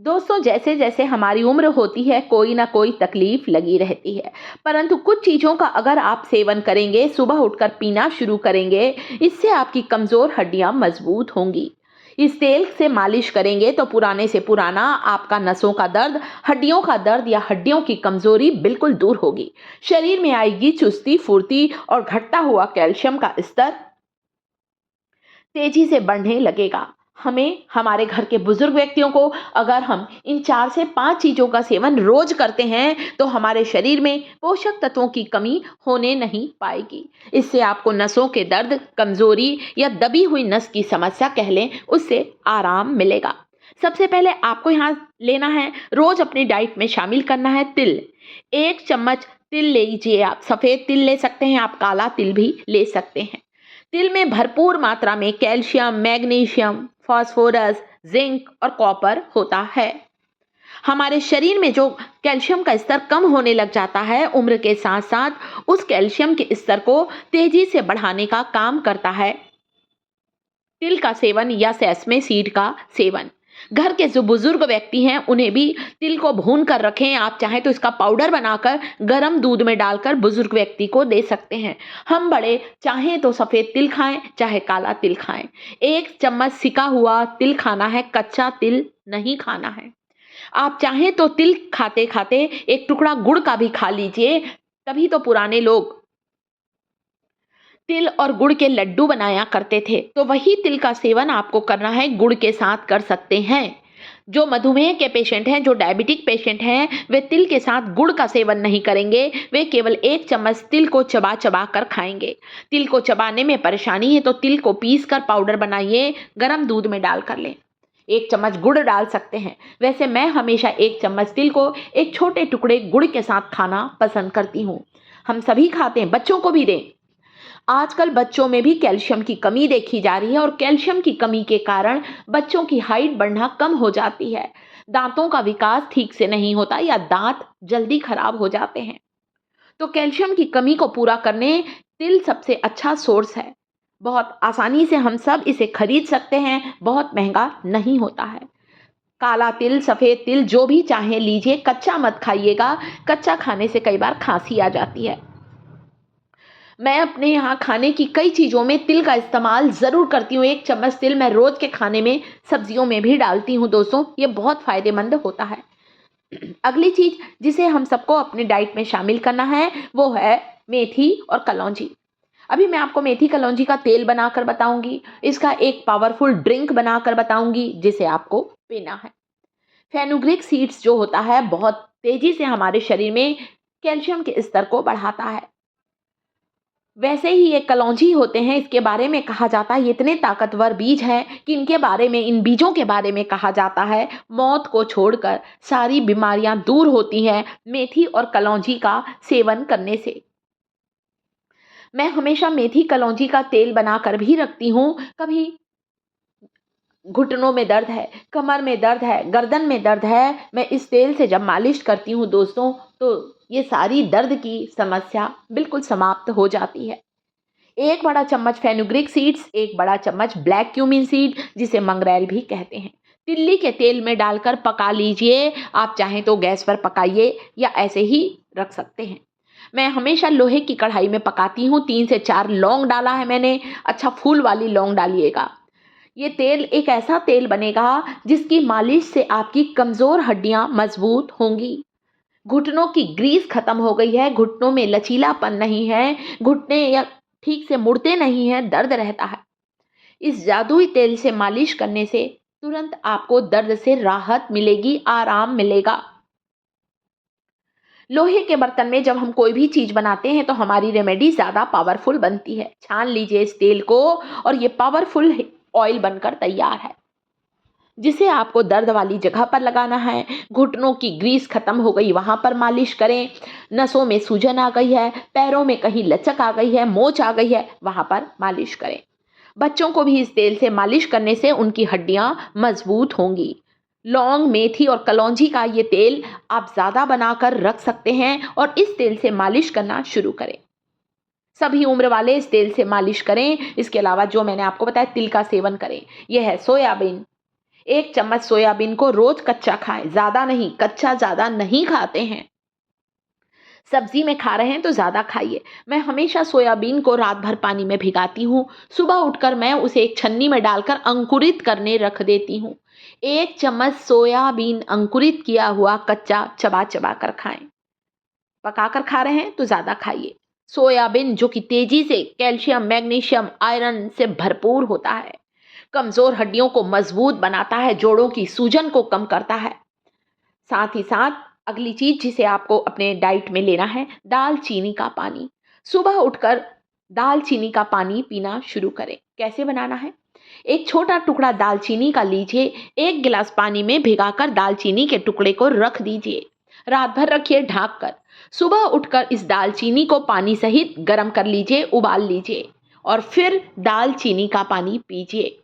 दोस्तों, जैसे जैसे हमारी उम्र होती है कोई ना कोई तकलीफ लगी रहती है, परंतु कुछ चीज़ों का अगर आप सेवन करेंगे, सुबह उठकर पीना शुरू करेंगे, इससे आपकी कमज़ोर हड्डियां मजबूत होंगी। इस तेल से मालिश करेंगे तो पुराने से पुराना आपका नसों का दर्द, हड्डियों का दर्द या हड्डियों की कमज़ोरी बिल्कुल दूर होगी। शरीर में आएगी चुस्ती, फुर्ती और घटता हुआ कैल्शियम का स्तर तेजी से बढ़ने लगेगा। हमें हमारे घर के बुजुर्ग व्यक्तियों को अगर हम इन 4 से 5 चीज़ों का सेवन रोज करते हैं, तो हमारे शरीर में पोषक तत्वों की कमी होने नहीं पाएगी। इससे आपको नसों के दर्द, कमज़ोरी या दबी हुई नस की समस्या कह लें, उससे आराम मिलेगा। सबसे पहले आपको यहाँ लेना है, रोज अपनी डाइट में शामिल करना है तिल। 1 चम्मच तिल ले लीजिए आप, सफ़ेद तिल ले सकते हैं, आप काला तिल भी ले सकते हैं। तिल में भरपूर मात्रा में कैल्शियम, मैग्नीशियम, फास्फोरस, जिंक और कॉपर होता है। हमारे शरीर में जो कैल्शियम का स्तर कम होने लग जाता है उम्र के साथ साथ, उस कैल्शियम के स्तर को तेजी से बढ़ाने का काम करता है तिल का सेवन या सेसमे सीड का सेवन। घर के जो बुजुर्ग व्यक्ति हैं उन्हें भी तिल को भून कर रखें। आप चाहें तो इसका पाउडर बनाकर गर्म दूध में डालकर बुजुर्ग व्यक्ति को दे सकते हैं। हम बड़े चाहें तो सफ़ेद तिल खाएं, चाहे काला तिल खाएं। 1 चम्मच सिका हुआ तिल खाना है, कच्चा तिल नहीं खाना है। आप चाहें तो तिल खाते खाते एक टुकड़ा गुड़ का भी खा लीजिए। तभी तो पुराने लोग तिल और गुड़ के लड्डू बनाया करते थे, तो वही तिल का सेवन आपको करना है, गुड़ के साथ कर सकते हैं। जो मधुमेह के पेशेंट हैं, जो डायबिटिक पेशेंट हैं, वे तिल के साथ गुड़ का सेवन नहीं करेंगे, वे केवल 1 चम्मच तिल को चबा चबा कर खाएंगे। तिल को चबाने में परेशानी है तो तिल को पीस कर पाउडर बनाइए, गर्म दूध में डाल कर लें। 1 चम्मच गुड़ डाल सकते हैं। वैसे मैं हमेशा 1 चम्मच तिल को एक छोटे टुकड़े गुड़ के साथ खाना पसंद करती हूँ। हम सभी खाते हैं, बच्चों को भी दें। आजकल बच्चों में भी कैल्शियम की कमी देखी जा रही है और कैल्शियम की कमी के कारण बच्चों की हाइट बढ़ना कम हो जाती है, दांतों का विकास ठीक से नहीं होता या दांत जल्दी खराब हो जाते हैं। तो कैल्शियम की कमी को पूरा करने तिल सबसे अच्छा सोर्स है। बहुत आसानी से हम सब इसे खरीद सकते हैं, बहुत महंगा नहीं होता है। काला तिल, सफ़ेद तिल जो भी चाहे लीजिए, कच्चा मत खाइएगा। कच्चा खाने से कई बार खांसी आ जाती है। मैं अपने यहाँ खाने की कई चीज़ों में तिल का इस्तेमाल ज़रूर करती हूँ। 1 चम्मच तिल मैं रोज़ के खाने में, सब्जियों में भी डालती हूँ दोस्तों, ये बहुत फ़ायदेमंद होता है। अगली चीज़ जिसे हम सबको अपनी डाइट में शामिल करना है, वो है मेथी और कलौंजी। अभी मैं आपको मेथी कलौंजी का तेल बनाकर बताऊंगी, इसका एक पावरफुल ड्रिंक बनाकर बताऊंगी जिसे आपको पीना है। फेनुग्रीक सीड्स जो होता है, बहुत तेज़ी से हमारे शरीर में कैल्शियम के स्तर को बढ़ाता है। वैसे ही ये कलौंजी होते हैं, इसके बारे में कहा जाता है ये इतने ताकतवर बीज हैं कि इनके बारे में, इन बीजों के बारे में कहा जाता है, मौत को छोड़कर सारी बीमारियां दूर होती हैं मेथी और कलौंजी का सेवन करने से। मैं हमेशा मेथी कलौंजी का तेल बनाकर भी रखती हूँ। कभी घुटनों में दर्द है, कमर में दर्द है, गर्दन में दर्द है, मैं इस तेल से जब मालिश करती हूँ दोस्तों, तो ये सारी दर्द की समस्या बिल्कुल समाप्त हो जाती है। 1 बड़ा चम्मच फेनुग्रीक सीड्स, 1 बड़ा चम्मच ब्लैक क्यूमिन सीड जिसे मंगरेल भी कहते हैं, तिल्ली के तेल में डालकर पका लीजिए। आप चाहें तो गैस पर पकाइए या ऐसे ही रख सकते हैं। मैं हमेशा लोहे की कढ़ाई में पकाती हूँ। 3 से 4 लौंग डाला है मैंने, अच्छा फूल वाली लौंग डालिएगा। ये तेल एक ऐसा तेल बनेगा जिसकी मालिश से आपकी कमज़ोर हड्डियां मजबूत होंगी। घुटनों की ग्रीस खत्म हो गई है, घुटनों में लचीलापन नहीं है, घुटने या ठीक से मुड़ते नहीं हैं, दर्द रहता है। इस जादुई तेल से मालिश करने से तुरंत आपको दर्द से राहत मिलेगी, आराम मिलेगा। लोहे के बर्तन में जब हम कोई भी चीज़ बनाते हैं तो हमारी रेमेडी ज़्यादा पावरफुल बनती है। छान लीजिए इस तेल को और ये पावरफुल ऑयल बनकर तैयार है, जिसे आपको दर्द वाली जगह पर लगाना है। घुटनों की ग्रीस खत्म हो गई, वहां पर मालिश करें। नसों में सूजन आ गई है, पैरों में कहीं लचक आ गई है, मोच आ गई है, वहां पर मालिश करें। बच्चों को भी इस तेल से मालिश करने से उनकी हड्डियां मजबूत होंगी। लौंग, मेथी और कलौंजी का ये तेल आप ज़्यादा बनाकर रख सकते हैं और इस तेल से मालिश करना शुरू करें। सभी उम्र वाले इस तेल से मालिश करें। इसके अलावा जो मैंने आपको बताया, तिल का सेवन करें। यह है सोयाबीन। 1 चम्मच सोयाबीन को रोज कच्चा खाएं, ज्यादा नहीं, कच्चा ज्यादा नहीं खाते हैं। सब्जी में खा रहे हैं तो ज़्यादा खाइए। मैं हमेशा सोयाबीन को रात भर पानी में भिगाती हूँ। सुबह उठकर मैं उसे एक छन्नी में डालकर अंकुरित करने रख देती हूँ। 1 चम्मच सोयाबीन अंकुरित किया हुआ कच्चा चबा चबा कर खाएं। पकाकर खा रहे हैं तो ज़्यादा खाइए। सोयाबीन जो कि तेजी से कैल्शियम, मैग्नीशियम, आयरन से भरपूर होता है, कमज़ोर हड्डियों को मजबूत बनाता है, जोड़ों की सूजन को कम करता है। साथ ही साथ अगली चीज जिसे आपको अपने डाइट में लेना है, दालचीनी का पानी। सुबह उठकर दालचीनी का पानी पीना शुरू करें। कैसे बनाना है? एक छोटा टुकड़ा दालचीनी का लीजिए, 1 गिलास पानी में भिगाकर दालचीनी के टुकड़े को रख दीजिए। रात भर रखिए ढक कर। सुबह उठकर इस दालचीनी को पानी सहित गर्म कर लीजिए, उबाल लीजिए और फिर दालचीनी का पानी पीजिए।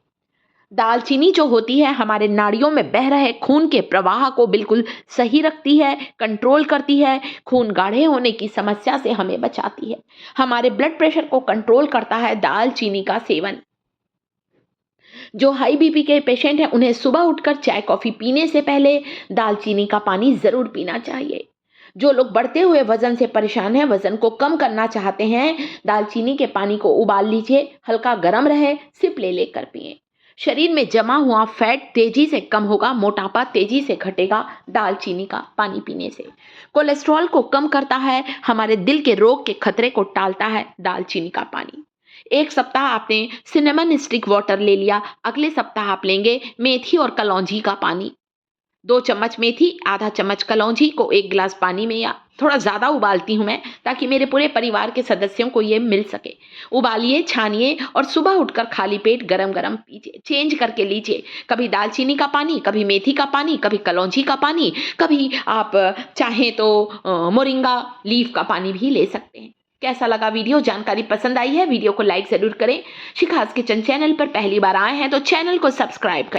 दालचीनी जो होती है हमारे नाड़ियों में बह रहे खून के प्रवाह को बिल्कुल सही रखती है, कंट्रोल करती है, खून गाढ़े होने की समस्या से हमें बचाती है, हमारे ब्लड प्रेशर को कंट्रोल करता है दालचीनी का सेवन। जो हाई बीपी के पेशेंट हैं उन्हें सुबह उठकर चाय कॉफ़ी पीने से पहले दालचीनी का पानी ज़रूर पीना चाहिए। जो लोग बढ़ते हुए वजन से परेशान हैं, वजन को कम करना चाहते हैं, दालचीनी के पानी को उबाल लीजिए, हल्का गर्म रहे, सिप ले लेकर पिएं। शरीर में जमा हुआ फैट तेजी से कम होगा, मोटापा तेजी से घटेगा दालचीनी का पानी पीने से। कोलेस्ट्रॉल को कम करता है, हमारे दिल के रोग के खतरे को टालता है दालचीनी का पानी। 1 सप्ताह आपने सिनेमन स्टिक वाटर ले लिया, अगले सप्ताह आप लेंगे मेथी और कलौंजी का पानी। 2 चम्मच मेथी, आधा चम्मच कलौंजी को 1 गिलास पानी में, या थोड़ा ज़्यादा उबालती हूँ मैं ताकि मेरे पूरे परिवार के सदस्यों को ये मिल सके। उबालिए, छानिए और सुबह उठकर खाली पेट गरम गरम पीजिए। चेंज करके लीजिए, कभी दालचीनी का पानी, कभी मेथी का पानी, कभी कलौंजी का पानी, कभी आप चाहें तो मोरिंगा लीफ का पानी भी ले सकते हैं। कैसा लगा वीडियो? जानकारी पसंद आई है? वीडियो को लाइक ज़रूर करें। शिखास किचन चैनल पर पहली बार आए हैं तो चैनल को सब्सक्राइब करें।